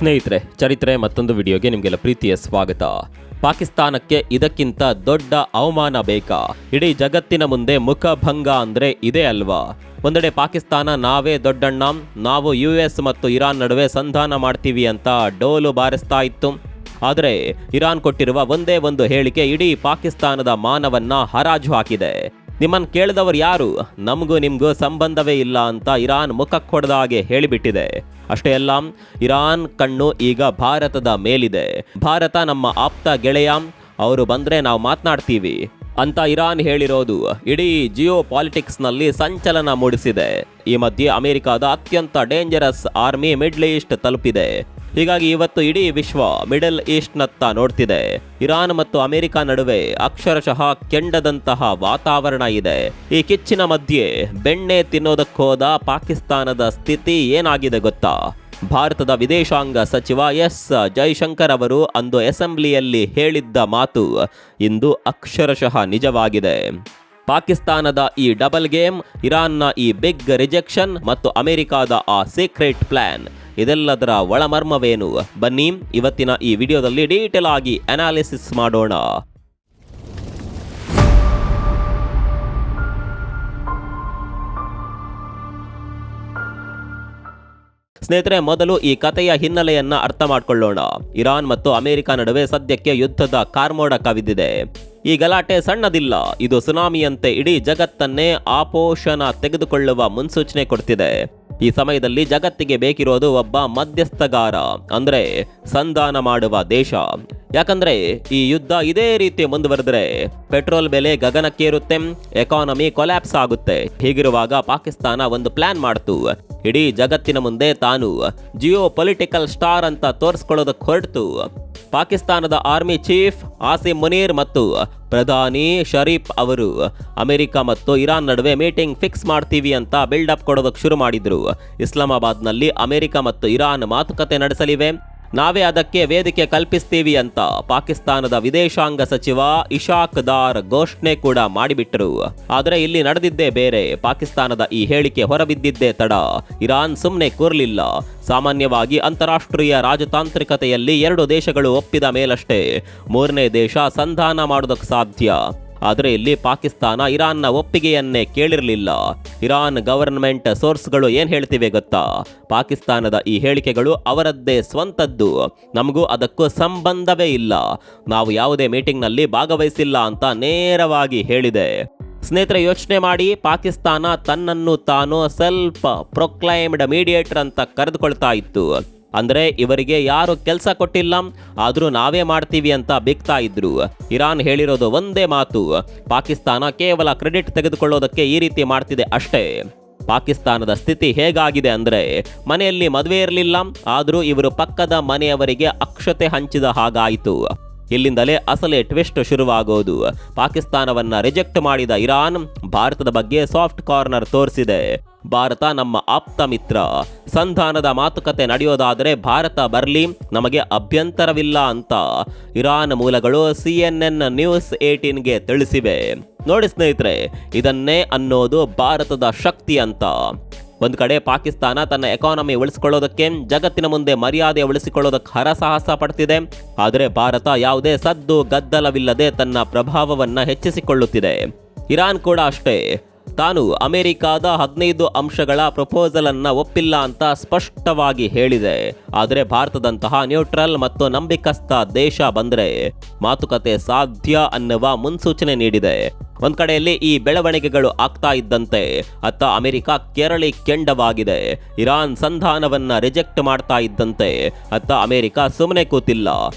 ಸ್ನೇಹಿತರೆ, ಚರಿತ್ರೆ ಮತ್ತೊಂದು ವಿಡಿಯೋಗೆ ನಿಮಗೆಲ್ಲ ಪ್ರೀತಿಯ ಸ್ವಾಗತ. ಪಾಕಿಸ್ತಾನಕ್ಕೆ ಇದಕ್ಕಿಂತ ದೊಡ್ಡ ಅವಮಾನ ಬೇಕಾ? ಇಡೀ ಜಗತ್ತಿನ ಮುಂದೆ ಮುಖಭಂಗ ಅಂದ್ರೆ ಇದೇ ಅಲ್ವಾ? ಒಂದೆಡೆ ಪಾಕಿಸ್ತಾನ ನಾವೇ ದೊಡ್ಡಣ್ಣ, ನಾವು US ಮತ್ತು ಇರಾನ್ ನಡುವೆ ಸಂಧಾನ ಮಾಡ್ತೀವಿ ಅಂತ ಡೋಲು ಬಾರಿಸ್ತಾ ಇತ್ತು. ಆದರೆ ಇರಾನ್ ಕೊಟ್ಟಿರುವ ಒಂದೇ ಒಂದು ಹೇಳಿಕೆ ಇಡೀ ಪಾಕಿಸ್ತಾನದ ಮಾನವನ್ನ ಹರಾಜು ಹಾಕಿದೆ. ನಿಮ್ಮನ್ನು ಕೇಳಿದವರು ಯಾರು? ನಮಗೂ ನಿಮಗೂ ಸಂಬಂಧವೇ ಇಲ್ಲ ಅಂತ ಇರಾನ್ ಮುಖಕ್ಕೆ ಹೊಡೆದ ಹಾಗೆ ಹೇಳಿಬಿಟ್ಟಿದೆ. ಅಷ್ಟೇ ಅಲ್ಲ, ಇರಾನ್ ಕಣ್ಣು ಈಗ ಭಾರತದ ಮೇಲಿದೆ. ಭಾರತ ನಮ್ಮ ಆಪ್ತ ಗೆಳೆಯ, ಅವರು ಬಂದ್ರೆ ನಾವು ಮಾತನಾಡ್ತೀವಿ ಅಂತ ಇರಾನ್ ಹೇಳಿರೋದು ಇಡೀ ಜಿಯೋ ಪಾಲಿಟಿಕ್ಸ್ನಲ್ಲಿ ಸಂಚಲನ ಮೂಡಿಸಿದೆ. ಈ ಮಧ್ಯೆ ಅಮೆರಿಕದ ಅತ್ಯಂತ ಡೇಂಜರಸ್ ಆರ್ಮಿ ಮಿಡ್ಲ್ ಈಸ್ಟ್ ತಲುಪಿದೆ. ಹೀಗಾಗಿ ಇವತ್ತು ಇಡೀ ವಿಶ್ವ ಮಿಡಲ್ ಈಸ್ಟ್ನತ್ತ ನೋಡ್ತಿದೆ. ಇರಾನ್ ಮತ್ತು ಅಮೆರಿಕ ನಡುವೆ ಅಕ್ಷರಶಃ ಕೆಂಡದಂತಹ ವಾತಾವರಣ ಇದೆ. ಈ ಕಿಚ್ಚಿನ ಮಧ್ಯೆ ಬೆಣ್ಣೆ ತಿನ್ನೋದಕ್ಕೋದ ಪಾಕಿಸ್ತಾನದ ಸ್ಥಿತಿ ಏನಾಗಿದೆ ಗೊತ್ತಾ? ಭಾರತದ ವಿದೇಶಾಂಗ ಸಚಿವ ಎಸ್ ಜೈಶಂಕರ್ ಅವರು ಅಂದು ಅಸೆಂಬ್ಲಿಯಲ್ಲಿ ಹೇಳಿದ್ದ ಮಾತು ಇಂದು ಅಕ್ಷರಶಃ ನಿಜವಾಗಿದೆ. ಪಾಕಿಸ್ತಾನದ ಈ ಡಬಲ್ ಗೇಮ್, ಇರಾನ್ನ ಈ ಬಿಗ್ ರಿಜೆಕ್ಷನ್ ಮತ್ತು ಅಮೆರಿಕದ ಆ ಸೀಕ್ರೆಟ್ ಪ್ಲಾನ್, ಇದೆಲ್ಲದರ ಒಳಮರ್ಮವೇನು? ಬನ್ನಿ ಇವತ್ತಿನ ಈ ವಿಡಿಯೋದಲ್ಲಿ ಡೀಟೇಲ್ ಆಗಿ ಅನಾಲಿಸಿಸ್ ಮಾಡೋಣ. ಸ್ನೇಹಿತರೆ, ಮೊದಲು ಈ ಕಥೆಯ ಹಿನ್ನೆಲೆಯನ್ನ ಅರ್ಥ ಮಾಡ್ಕೊಳ್ಳೋಣ. ಇರಾನ್ ಮತ್ತು ಅಮೆರಿಕ ನಡುವೆ ಸದ್ಯಕ್ಕೆ ಯುದ್ಧದ ಕಾರ್ಮೋಡ ಕವಿದಿದೆ. ಈ ಗಲಾಟೆ ಸಣ್ಣದಿಲ್ಲ, ಇದು ಸುನಾಮಿಯಂತೆ ಇಡೀ ಜಗತ್ತನ್ನೇ ಆಪೋಷಣ ತೆಗೆದುಕೊಳ್ಳುವ ಮುನ್ಸೂಚನೆ ಕೊಡ್ತಿದೆ. ಈ ಸಮಯದಲ್ಲಿ ಜಗತ್ತಿಗೆ ಬೇಕಿರೋದು ಒಬ್ಬ ಮಧ್ಯಸ್ಥಗಾರ, ಅಂದ್ರೆ ಸಂಧಾನ ಮಾಡುವ ದೇಶ. ಯಾಕಂದ್ರೆ ಈ ಯುದ್ಧ ಇದೇ ರೀತಿ ಮುಂದುವರೆದ್ರೆ ಪೆಟ್ರೋಲ್ ಬೆಲೆ ಗಗನಕ್ಕೇರುತ್ತೆ, ಎಕಾನಮಿ ಕೊಲ್ಯಾಪ್ಸ್ ಆಗುತ್ತೆ. ಹೀಗಿರುವಾಗ ಪಾಕಿಸ್ತಾನ ಒಂದು ಪ್ಲಾನ್ ಮಾಡ್ತು. ಇಡೀ ಜಗತ್ತಿನ ಮುಂದೆ ತಾನು ಜಿಯೋ ಪೊಲಿಟಿಕಲ್ ಸ್ಟಾರ್ ಅಂತ ತೋರಿಸ್ಕೊಳ್ಳೋದಕ್ಕೆ ಹೊರಟು. ಪಾಕಿಸ್ತಾನದ ಆರ್ಮಿ ಚೀಫ್ ಆಸಿಮ್ ಮುನೀರ್ ಮತ್ತು ಪ್ರಧಾನಿ ಶರೀಫ್ ಅವರು ಅಮೆರಿಕ ಮತ್ತು ಇರಾನ್ ನಡುವೆ ಮೀಟಿಂಗ್ ಫಿಕ್ಸ್ ಮಾಡ್ತೀವಿ ಅಂತ ಬಿಲ್ಡಪ್ ಕೊಡೋದಕ್ಕೆ ಶುರು ಮಾಡಿದ್ರು. ಇಸ್ಲಾಮಾಬಾದ್ನಲ್ಲಿ ಅಮೆರಿಕ ಮತ್ತು ಇರಾನ್ ಮಾತುಕತೆ ನಡೆಸಲಿವೆ, ನಾವೇ ಅದಕ್ಕೆ ವೇದಿಕೆ ಕಲ್ಪಿಸ್ತೀವಿ ಅಂತ ಪಾಕಿಸ್ತಾನದ ವಿದೇಶಾಂಗ ಸಚಿವ ಇಶಾಕ್ ದಾರ್ ಘೋಷಣೆ ಕೂಡ ಮಾಡಿಬಿಟ್ಟರು. ಆದರೆ ಇಲ್ಲಿ ನಡೆದಿದ್ದೇ ಬೇರೆ. ಪಾಕಿಸ್ತಾನದ ಈ ಹೇಳಿಕೆ ಹೊರಬಿದ್ದಿದ್ದೇ ತಡ. ಇರಾನ್ ಸುಮ್ಮನೆ ಕೂರ್ಲಿಲ್ಲ. ಸಾಮಾನ್ಯವಾಗಿ ಅಂತಾರಾಷ್ಟ್ರೀಯ ರಾಜತಾಂತ್ರಿಕತೆಯಲ್ಲಿ ಎರಡು ದೇಶಗಳು ಒಪ್ಪಿದ ಮೇಲಷ್ಟೇ ಮೂರನೇ ದೇಶ ಸಂಧಾನ ಮಾಡೋದಕ್ಕೆ ಸಾಧ್ಯ. ಆದರೆ ಇಲ್ಲಿ ಪಾಕಿಸ್ತಾನ ಇರಾನ್ನ ಒಪ್ಪಿಗೆಯನ್ನೇ ಕೇಳಿರಲಿಲ್ಲ. ಇರಾನ್ ಗವರ್ನಮೆಂಟ್ ಸೋರ್ಸ್ಗಳು ಏನ್ ಹೇಳ್ತಿವೆ ಗೊತ್ತಾ? ಪಾಕಿಸ್ತಾನದ ಈ ಹೇಳಿಕೆಗಳು ಅವರದ್ದೇ ಸ್ವಂತದ್ದು, ನಮಗೂ ಅದಕ್ಕೂ ಸಂಬಂಧವೇ ಇಲ್ಲ, ನಾವು ಯಾವುದೇ ಮೀಟಿಂಗ್ನಲ್ಲಿ ಭಾಗವಹಿಸಿಲ್ಲ ಅಂತ ನೇರವಾಗಿ ಹೇಳಿದೆ. ಸ್ನೇಹಿತರೆ, ಯೋಚನೆ ಮಾಡಿ, ಪಾಕಿಸ್ತಾನ ತನ್ನನ್ನು ತಾನು ಸೆಲ್ಫ್ ಪ್ರೊಕ್ಲೈಮ್ಡ್ ಮೀಡಿಯೇಟರ್ ಅಂತ ಕರೆದುಕೊಳ್ತಾ ಇತ್ತು. ಅಂದ್ರೆ ಇವರಿಗೆ ಯಾರು ಕೆಲಸ ಕೊಟ್ಟಿಲ್ಲ, ಆದ್ರೂ ನಾವೇ ಮಾಡ್ತೀವಿ ಅಂತ ಬಿಗ್ತಾ ಇದ್ರು. ಇರಾನ್ ಹೇಳಿರೋದು ಒಂದೇ ಮಾತು, ಪಾಕಿಸ್ತಾನ ಕೇವಲ ಕ್ರೆಡಿಟ್ ತೆಗೆದುಕೊಳ್ಳೋದಕ್ಕೆ ಈ ರೀತಿ ಮಾಡ್ತಿದೆ ಅಷ್ಟೇ. ಪಾಕಿಸ್ತಾನದ ಸ್ಥಿತಿ ಹೇಗಾಗಿದೆ ಅಂದ್ರೆ, ಮನೆಯಲ್ಲಿ ಮದುವೆ ಇರಲಿಲ್ಲ, ಆದ್ರೂ ಇವರು ಪಕ್ಕದ ಮನೆಯವರಿಗೆ ಅಕ್ಷತೆ ಹಂಚಿದ ಹಾಗಾಯಿತು. ಇಲ್ಲಿಂದಲೇ ಅಸಲೇ ಟ್ವಿಸ್ಟ್ ಶುರುವಾಗೋದು. ಪಾಕಿಸ್ತಾನವನ್ನ ರಿಜೆಕ್ಟ್ ಮಾಡಿದ ಇರಾನ್ ಭಾರತದ ಬಗ್ಗೆ ಸಾಫ್ಟ್ ಕಾರ್ನರ್ ತೋರಿಸಿದೆ. ಭಾರತ ನಮ್ಮ ಆಪ್ತ ಮಿತ್ರ, ಸಂಧಾನದ ಮಾತುಕತೆ ನಡೆಯೋದಾದರೆ ಭಾರತ ಬರಲಿ, ನಮಗೆ ಅಭ್ಯಂತರವಿಲ್ಲ ಅಂತ ಇರಾನ್ ಮೂಲಗಳು CNN ನ್ಯೂಸ್ 18ಗೆ ತಿಳಿಸಿವೆ. ನೋಡಿ ಸ್ನೇಹಿತರೆ, ಇದನ್ನೇ ಅನ್ನೋದು ಭಾರತದ ಶಕ್ತಿ ಅಂತ. ಒಂದು ಕಡೆ ಪಾಕಿಸ್ತಾನ ತನ್ನ ಎಕಾನಮಿ ಉಳಿಸಿಕೊಳ್ಳೋದಕ್ಕೆ, ಜಗತ್ತಿನ ಮುಂದೆ ಮರ್ಯಾದೆ ಉಳಿಸಿಕೊಳ್ಳೋದಕ್ಕೆ ಹರಸಾಹಸ ಪಡ್ತಿದೆ. ಆದರೆ ಭಾರತ ಯಾವುದೇ ಸದ್ದು ಗದ್ದಲವಿಲ್ಲದೆ ತನ್ನ ಪ್ರಭಾವವನ್ನು ಹೆಚ್ಚಿಸಿಕೊಳ್ಳುತ್ತಿದೆ. ಇರಾನ್ ಕೂಡ ಅಷ್ಟೇ. ತಾನು ಅಮೆರಿಕದ 15 ಅಂಶಗಳ ಪ್ರಪೋಸಲ್ ಅನ್ನ ಒಪ್ಪಿಲ್ಲ ಅಂತ ಸ್ಪಷ್ಟವಾಗಿ ಹೇಳಿದೆ. ಆದರೆ ಭಾರತದಂತಹ ನ್ಯೂಟ್ರಲ್ ಮತ್ತು ನಂಬಿಕಸ್ಥ ದೇಶ ಬಂದ್ರೆ ಮಾತುಕತೆ ಸಾಧ್ಯ ಅನ್ನುವ ಮುನ್ಸೂಚನೆ ನೀಡಿದೆ. ಒಂದ್ ಕಡೆಯಲ್ಲಿ ಈ ಬೆಳವಣಿಗೆಗಳು ಆಗ್ತಾ ಇದ್ದಂತೆ ಅತ್ತ ಅಮೆರಿಕ ಕೆರಳಿ ಕೆಂಡವಾಗಿದೆ. ಇರಾನ್ ಸಂಧಾನವನ್ನ ರಿಜೆಕ್ಟ್ ಮಾಡ್ತಾ ಇದ್ದಂತೆ ಅತ್ತ ಅಮೆರಿಕ ಸುಮ್ಮನೆ ಕೂತಿಲ್ಲ.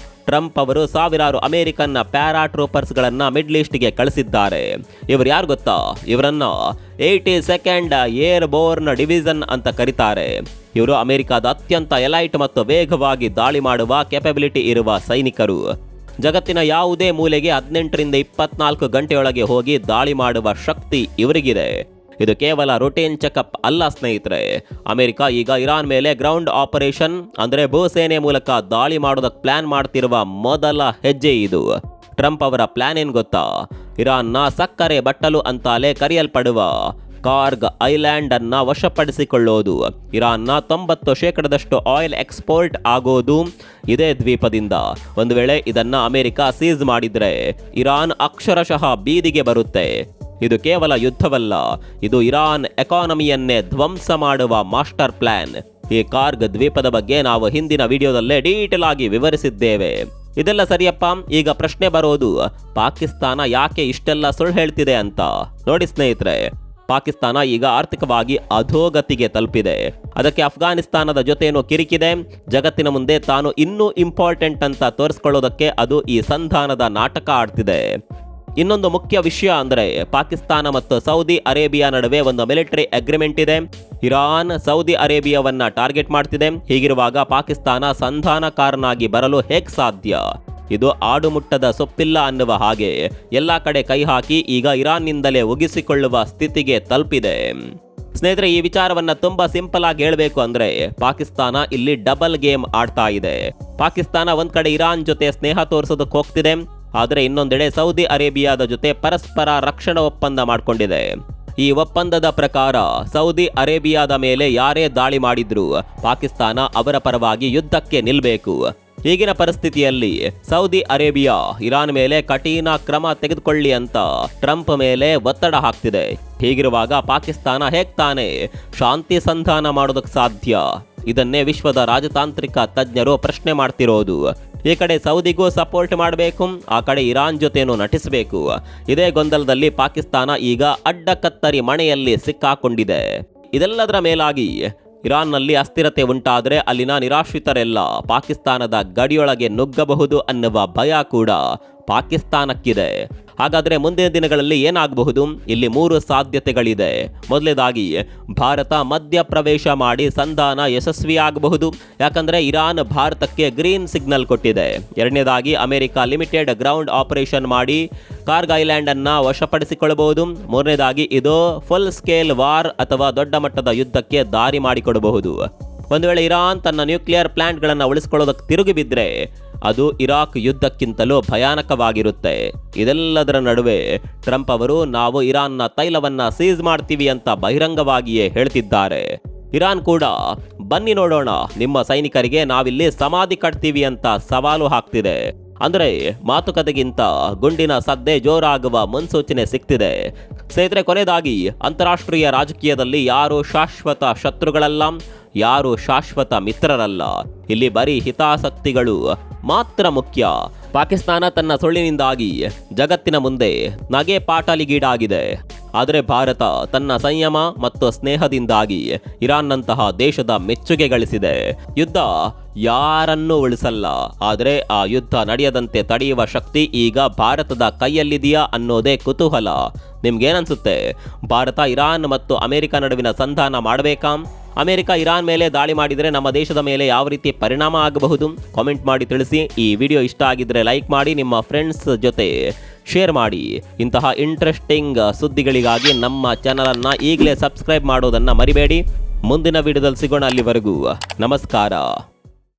ಟ್ರಂಪ್ ಅವರು ಸಾವಿರಾರು ಅಮೆರಿಕನ್ ಪ್ಯಾರಾಟ್ರೂಪರ್ಸ್ಗಳನ್ನ ಮಿಡ್ಲ್ ಈಸ್ಟ್ಗೆ ಕಳಿಸಿದ್ದಾರೆ. ಇವರು ಯಾರು ಗೊತ್ತಾ? ಇವರನ್ನ 82nd ಏರ್ಬೋರ್ನ್ ಡಿವಿಷನ್ ಅಂತ ಕರೀತಾರೆ. ಇವರು ಅಮೆರಿಕದ ಅತ್ಯಂತ ಎಲೈಟ್ ಮತ್ತು ವೇಗವಾಗಿ ದಾಳಿ ಮಾಡುವ ಕೆಪಬಿಲಿಟಿ ಇರುವ ಸೈನಿಕರು. ಜಗತ್ತಿನ ಯಾವುದೇ ಮೂಲೆಗೆ 18 ರಿಂದ 24 ಗಂಟೆಯೊಳಗೆ ಹೋಗಿ ದಾಳಿ ಮಾಡುವ ಶಕ್ತಿ ಇವರಿಗಿದೆ. ಇದು ಕೇವಲ ರೂಟೀನ್ ಚೆಕಪ್ ಅಲ್ಲ ಸ್ನೇಹಿತರೆ. ಅಮೆರಿಕ ಈಗ ಇರಾನ್ ಮೇಲೆ ಗ್ರೌಂಡ್ ಆಪರೇಷನ್ ಅಂದ್ರೆ ಭೂಸೇನೆ ಮೂಲಕ ದಾಳಿ ಮಾಡೋದಕ್ಕೆ ಪ್ಲಾನ್ ಮಾಡ್ತಿರುವ ಮೊದಲ ಹೆಜ್ಜೆ ಇದು. ಟ್ರಂಪ್ ಅವರ ಪ್ಲಾನ್ ಏನ್ ಗೊತ್ತಾ? ಇರಾನ್ನ ಸಕ್ಕರೆ ಬಟ್ಟಲು ಅಂತಾಲೆ ಕರೆಯಲ್ಪಡುವ ಕಾರ್ಗ್ ಐಲ್ಯಾಂಡ್ ಅನ್ನ ವಶಪಡಿಸಿಕೊಳ್ಳೋದು. ಇರಾನ್ನ 90% ಆಯಿಲ್ ಎಕ್ಸ್ಪೋರ್ಟ್ ಆಗೋದು ಇದೇ ದ್ವೀಪದಿಂದ. ಒಂದು ವೇಳೆ ಇದನ್ನ ಅಮೆರಿಕ ಸೀಸ್ ಮಾಡಿದ್ರೆ ಇರಾನ್ ಅಕ್ಷರಶಃ ಬೀದಿಗೆ ಬರುತ್ತೆ. ಇದು ಕೇವಲ ಯುದ್ಧವಲ್ಲ, ಇದು ಇರಾನ್ ಎಕಾನಮಿಯನ್ನೇ ಧ್ವಂಸ ಮಾಡುವ ಮಾಸ್ಟರ್ ಪ್ಲಾನ್. ಈ ಕಾರ್ಗ್ ದ್ವೀಪದ ಬಗ್ಗೆ ನಾವು ಹಿಂದಿನ ವಿಡಿಯೋದಲ್ಲೇ ಡೀಟೇಲ್ ಆಗಿ ವಿವರಿಸಿದ್ದೇವೆ. ಇದೆಲ್ಲ ಸರಿಯಪ್ಪ. ಈಗ ಪ್ರಶ್ನೆ ಬರೋದು, ಪಾಕಿಸ್ತಾನ ಯಾಕೆ ಇಷ್ಟೆಲ್ಲ ಸುಳ್ಳು ಹೇಳ್ತಿದೆ ಅಂತ. ನೋಡಿ ಸ್ನೇಹಿತರೆ, ಪಾಕಿಸ್ತಾನ ಈಗ ಆರ್ಥಿಕವಾಗಿ ಅಧೋಗತಿಗೆ ತಲುಪಿದೆ. ಅದಕ್ಕೆ ಅಫ್ಘಾನಿಸ್ತಾನದ ಜೊತೆನೂ ಕಿರಿಕಿದೆ. ಜಗತ್ತಿನ ಮುಂದೆ ತಾನು ಇನ್ನೂ ಇಂಪಾರ್ಟೆಂಟ್ ಅಂತ ತೋರಿಸ್ಕೊಳ್ಳೋದಕ್ಕೆ ಅದು ಈ ಸಂಧಾನದ ನಾಟಕ ಆಡ್ತಿದೆ. ಇನ್ನೊಂದು ಮುಖ್ಯ ವಿಷಯ ಅಂದರೆ, ಪಾಕಿಸ್ತಾನ ಮತ್ತು ಸೌದಿ ಅರೇಬಿಯಾ ನಡುವೆ ಒಂದು ಮಿಲಿಟರಿ ಅಗ್ರಿಮೆಂಟ್ ಇದೆ. ಇರಾನ್ ಸೌದಿ ಅರೇಬಿಯಾವನ್ನ ಟಾರ್ಗೆಟ್ ಮಾಡ್ತಿದೆ. ಹೀಗಿರುವಾಗ ಪಾಕಿಸ್ತಾನ ಸಂಧಾನಕಾರನಾಗಿ ಬರಲು ಹೇಗೆ ಸಾಧ್ಯ? ಇದು ಆಡುಮುಟ್ಟದ ಸೊಪ್ಪಿಲ್ಲ ಅನ್ನುವ ಹಾಗೆ ಎಲ್ಲ ಕಡೆ ಕೈ ಹಾಕಿ ಈಗ ಇರಾನ್ನಿಂದಲೇ ಉಗಿಸಿಕೊಳ್ಳುವ ಸ್ಥಿತಿಗೆ ತಲುಪಿದೆ. ಸ್ನೇಹಿತರೆ, ಈ ವಿಚಾರವನ್ನ ತುಂಬಾ ಸಿಂಪಲ್ ಆಗಿ ಹೇಳಬೇಕು ಅಂದ್ರೆ, ಪಾಕಿಸ್ತಾನ ಇಲ್ಲಿ ಡಬಲ್ ಗೇಮ್ ಆಡ್ತಾ ಇದೆ. ಪಾಕಿಸ್ತಾನ ಒಂದ್ ಕಡೆ ಇರಾನ್ ಜೊತೆ ಸ್ನೇಹ ತೋರಿಸೋದಕ್ಕೆ ಹೋಗ್ತಿದೆ, ಆದರೆ ಇನ್ನೊಂದೆಡೆ ಸೌದಿ ಅರೇಬಿಯಾದ ಜೊತೆ ಪರಸ್ಪರ ರಕ್ಷಣಾ ಒಪ್ಪಂದ ಮಾಡಿಕೊಂಡಿದೆ. ಈ ಒಪ್ಪಂದದ ಪ್ರಕಾರ ಸೌದಿ ಅರೇಬಿಯಾದ ಮೇಲೆ ಯಾರೇ ದಾಳಿ ಮಾಡಿದ್ರೂ ಪಾಕಿಸ್ತಾನ ಅವರ ಪರವಾಗಿ ಯುದ್ಧಕ್ಕೆ ನಿಲ್ಲಬೇಕು. ಈಗಿನ ಪರಿಸ್ಥಿತಿಯಲ್ಲಿ ಸೌದಿ ಅರೇಬಿಯಾ ಇರಾನ್ ಮೇಲೆ ಕಠಿಣ ಕ್ರಮ ತೆಗೆದುಕೊಳ್ಳಿ ಅಂತ ಟ್ರಂಪ್ ಮೇಲೆ ಒತ್ತಡ ಹಾಕ್ತಿದೆ. ಹೀಗಿರುವಾಗ ಪಾಕಿಸ್ತಾನ ಹೇಗೆ ತಾನೇ ಶಾಂತಿ ಸಂಧಾನ ಮಾಡೋದಕ್ಕೆ ಸಾಧ್ಯ? ಇದನ್ನೇ ವಿಶ್ವದ ರಾಜತಾಂತ್ರಿಕ ತಜ್ಞರು ಪ್ರಶ್ನೆ ಮಾಡ್ತಿರೋದು. ಈ ಕಡೆ ಸೌದಿಗೂ ಸಪೋರ್ಟ್ ಮಾಡಬೇಕು, ಆ ಕಡೆ ಇರಾನ್ ಜೊತೆನೂ ನಟಿಸಬೇಕು. ಇದೇ ಗೊಂದಲದಲ್ಲಿ ಪಾಕಿಸ್ತಾನ ಈಗ ಅಡ್ಡಕತ್ತರಿ ಮಣೆಯಲ್ಲಿ ಸಿಕ್ಕಾಕೊಂಡಿದೆ. ಇದೆಲ್ಲದರ ಮೇಲಾಗಿ ಇರಾನ್ನಲ್ಲಿ ಅಸ್ಥಿರತೆ ಉಂಟಾದರೆ ಅಲ್ಲಿನ ನಿರಾಶ್ರಿತರೆಲ್ಲ ಪಾಕಿಸ್ತಾನದ ಗಡಿಯೊಳಗೆ ನುಗ್ಗಬಹುದು ಅನ್ನುವ ಭಯ ಕೂಡ ಪಾಕಿಸ್ತಾನಕ್ಕಿದೆ. ಹಾಗಾದರೆ ಮುಂದಿನ ದಿನಗಳಲ್ಲಿ ಏನಾಗಬಹುದು? ಇಲ್ಲಿ 3 ಸಾಧ್ಯತೆಗಳಿದೆ. ಮೊದಲನೇದಾಗಿ, ಭಾರತ ಮಧ್ಯಪ್ರವೇಶ ಮಾಡಿ ಸಂಧಾನ ಯಶಸ್ವಿಯಾಗಬಹುದು, ಯಾಕಂದರೆ ಇರಾನ್ ಭಾರತಕ್ಕೆ ಗ್ರೀನ್ ಸಿಗ್ನಲ್ ಕೊಟ್ಟಿದೆ. ಎರಡನೇದಾಗಿ, ಅಮೆರಿಕ ಲಿಮಿಟೆಡ್ ಗ್ರೌಂಡ್ ಆಪರೇಷನ್ ಮಾಡಿ ಕಾರ್ಗ್ ಐಲ್ಯಾಂಡ್ ಅನ್ನ ವಶಪಡಿಸಿಕೊಳ್ಳಬಹುದು. ಮೂರನೇದಾಗಿ, ಇದು ಫುಲ್ ಸ್ಕೇಲ್ ವಾರ್ ಅಥವಾ ದೊಡ್ಡ ಮಟ್ಟದ ಯುದ್ಧಕ್ಕೆ ದಾರಿ ಮಾಡಿಕೊಡಬಹುದು. ಒಂದು ವೇಳೆ ಇರಾನ್ ತನ್ನ ನ್ಯೂಕ್ಲಿಯರ್ ಪ್ಲಾಂಟ್ಗಳನ್ನು ಉಳಿಸಿಕೊಳ್ಳೋದಕ್ಕೆ ತಿರುಗಿ ಬಿದ್ದರೆ ಅದು ಇರಾಕ್ ಯುದ್ಧಕ್ಕಿಂತಲೂ ಭಯಾನಕವಾಗಿರುತ್ತೆ. ಇದೆಲ್ಲದರ ನಡುವೆ ಟ್ರಂಪ್ ಅವರು ನಾವು ಇರಾನ್ನ ತೈಲವನ್ನ ಸೀಸ್ ಮಾಡ್ತೀವಿ ಅಂತ ಬಹಿರಂಗವಾಗಿಯೇ ಹೇಳ್ತಿದ್ದಾರೆ. ಇರಾನ್ ಕೂಡ ಬನ್ನಿ ನೋಡೋಣ, ನಿಮ್ಮ ಸೈನಿಕರಿಗೆ ನಾವಿಲ್ಲಿ ಸಮಾಧಿ ಕಟ್ತೀವಿ ಅಂತ ಸವಾಲು ಹಾಕ್ತಿದೆ. ಅಂದರೆ ಮಾತುಕತೆಗಿಂತ ಗುಂಡಿನ ಸದ್ದೆ ಜೋರಾಗುವ ಮುನ್ಸೂಚನೆ ಸಿಗ್ತಿದೆ. ಸ್ನೇಹಿತರೆ, ಕೊನೆಯದಾಗಿ, ಅಂತಾರಾಷ್ಟ್ರೀಯ ರಾಜಕೀಯದಲ್ಲಿ ಯಾರು ಶಾಶ್ವತ ಶತ್ರುಗಳಲ್ಲ, ಯಾರು ಶಾಶ್ವತ ಮಿತ್ರರಲ್ಲ. ಇಲ್ಲಿ ಬರೀ ಹಿತಾಸಕ್ತಿಗಳು ಮಾತ್ರ ಮುಖ್ಯ. ಪಾಕಿಸ್ತಾನ ತನ್ನ ಸುಳ್ಳಿನಿಂದಾಗಿ ಜಗತ್ತಿನ ಮುಂದೆ ನಗೆ ಪಾಟಲಿಗೀಡಾಗಿದೆ. ಆದರೆ ಭಾರತ ತನ್ನ ಸಂಯಮ ಮತ್ತು ಸ್ನೇಹದಿಂದಾಗಿ ಇರಾನ್ನಂತಹ ದೇಶದ ಮೆಚ್ಚುಗೆ ಗಳಿಸಿದೆ. ಯುದ್ಧ ಯಾರನ್ನೂ ಉಳಿಸಲ್ಲ, ಆದರೆ ಆ ಯುದ್ಧ ನಡೆಯದಂತೆ ತಡೆಯುವ ಶಕ್ತಿ ಈಗ ಭಾರತದ ಕೈಯಲ್ಲಿದೆಯಾ ಅನ್ನೋದೇ ಕುತೂಹಲ. ನಿಮ್ಗೇನನ್ಸುತ್ತೆ? ಭಾರತ ಇರಾನ್ ಮತ್ತು ಅಮೆರಿಕ ನಡುವಿನ ಸಂಧಾನ ಮಾಡಬೇಕಾ? ಅಮೆರಿಕ ಇರಾನ್ ಮೇಲೆ ದಾಳಿ ಮಾಡಿದರೆ ನಮ್ಮ ದೇಶದ ಮೇಲೆ ಯಾವ ರೀತಿ ಪರಿಣಾಮ ಆಗಬಹುದು? ಕಾಮೆಂಟ್ ಮಾಡಿ ತಿಳಿಸಿ. ಈ ವಿಡಿಯೋ ಇಷ್ಟ ಆಗಿದ್ರೆ ಲೈಕ್ ಮಾಡಿ, ನಿಮ್ಮ ಫ್ರೆಂಡ್ಸ್ ಜೊತೆ ಶೇರ್ ಮಾಡಿ. ಇಂತಹ ಇಂಟ್ರೆಸ್ಟಿಂಗ್ ಸುದ್ದಿಗಳಿಗಾಗಿ ನಮ್ಮ ಚಾನಲನ್ನು ಈಗಲೇ ಸಬ್ಸ್ಕ್ರೈಬ್ ಮಾಡೋದನ್ನು ಮರಿಬೇಡಿ. ಮುಂದಿನ ವಿಡಿಯೋದಲ್ಲಿ ಸಿಗೋಣ. ಅಲ್ಲಿವರೆಗೂ ನಮಸ್ಕಾರ.